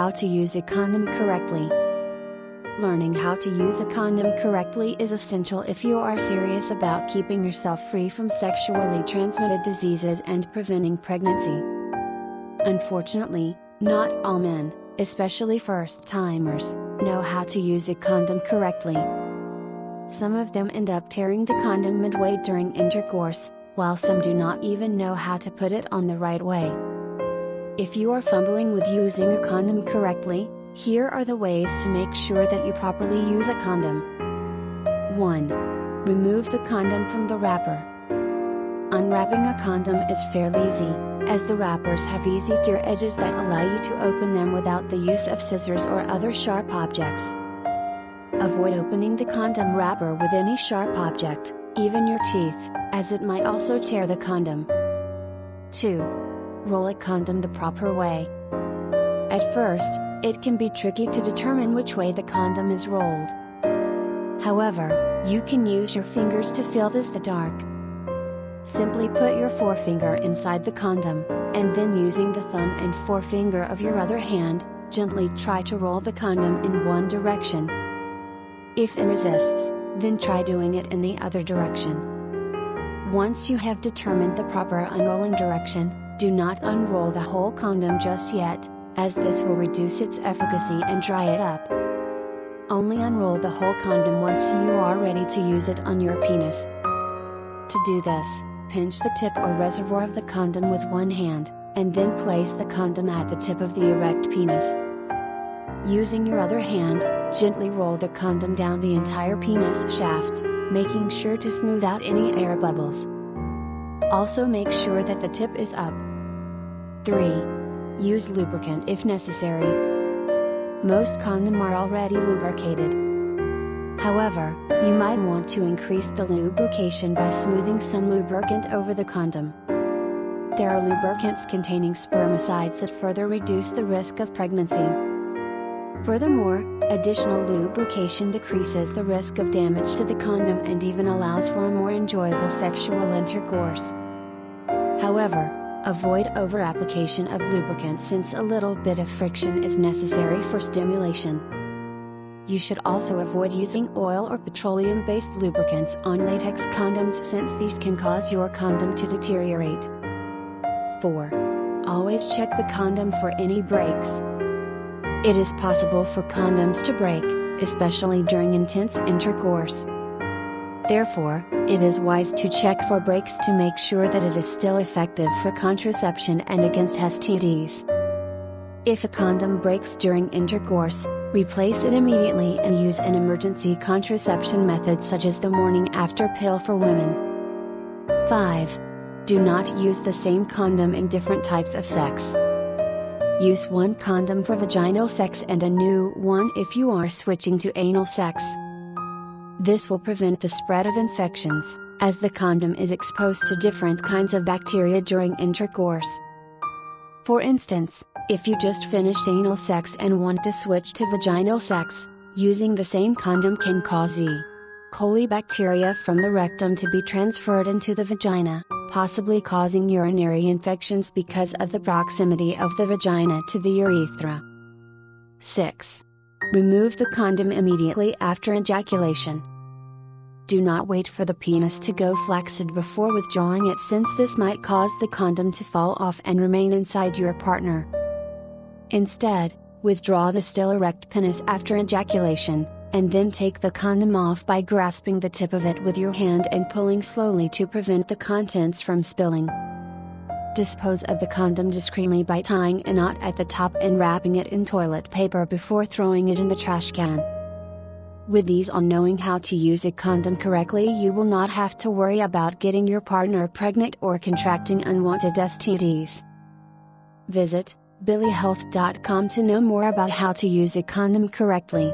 how to use a condom correctly. Learning how to use a condom correctly is essential if you are serious about keeping yourself free from sexually transmitted diseases and preventing pregnancy. Unfortunately, not all men, especially first-timers, know how to use a condom correctly. Some of them end up tearing the condom midway during intercourse, while some do not even know how to put it on the right way. If you are fumbling with using a condom correctly, here are the ways to make sure that you properly use a condom. 1. Remove the condom from the wrapper. Unwrapping a condom is fairly easy, as the wrappers have easy tear edges that allow you to open them without the use of scissors or other sharp objects. Avoid opening the condom wrapper with any sharp object, even your teeth, as it might also tear the condom. 2. Roll a condom the proper way. At first, it can be tricky to determine which way the condom is rolled. However, you can use your fingers to feel this in the dark. Simply put your forefinger inside the condom, and then using the thumb and forefinger of your other hand, gently try to roll the condom in one direction. If it resists, then try doing it in the other direction. Once you have determined the proper unrolling direction, do not unroll the whole condom just yet, as this will reduce its efficacy and dry it up. Only unroll the whole condom once you are ready to use it on your penis. To do this, pinch the tip or reservoir of the condom with one hand, and then place the condom at the tip of the erect penis. Using your other hand, gently roll the condom down the entire penis shaft, making sure to smooth out any air bubbles. Also make sure that the tip is up. 3. Use lubricant if necessary. Most condoms are already lubricated. However, you might want to increase the lubrication by smoothing some lubricant over the condom. There are lubricants containing spermicides that further reduce the risk of pregnancy. Furthermore, additional lubrication decreases the risk of damage to the condom and even allows for a more enjoyable sexual intercourse. However, avoid over-application of lubricant since a little bit of friction is necessary for stimulation. You should also avoid using oil or petroleum-based lubricants on latex condoms since these can cause your condom to deteriorate. 4. Always check the condom for any breaks. It is possible for condoms to break, especially during intense intercourse. Therefore, it is wise to check for breaks to make sure that it is still effective for contraception and against STDs. If a condom breaks during intercourse, replace it immediately and use an emergency contraception method such as the morning after pill for women. 5. Do not use the same condom in different types of sex. Use one condom for vaginal sex and a new one if you are switching to anal sex. This will prevent the spread of infections, as the condom is exposed to different kinds of bacteria during intercourse. For instance, if you just finished anal sex and want to switch to vaginal sex, using the same condom can cause E. coli bacteria from the rectum to be transferred into the vagina, possibly causing urinary infections because of the proximity of the vagina to the urethra. 6. Remove the condom immediately after ejaculation. Do not wait for the penis to go flaccid before withdrawing it since this might cause the condom to fall off and remain inside your partner. Instead, withdraw the still erect penis after ejaculation, and then take the condom off by grasping the tip of it with your hand and pulling slowly to prevent the contents from spilling. Dispose of the condom discreetly by tying a knot at the top and wrapping it in toilet paper before throwing it in the trash can. With ease on knowing how to use a condom correctly, you will not have to worry about getting your partner pregnant or contracting unwanted STDs. Visit billyhealth.com to know more about how to use a condom correctly.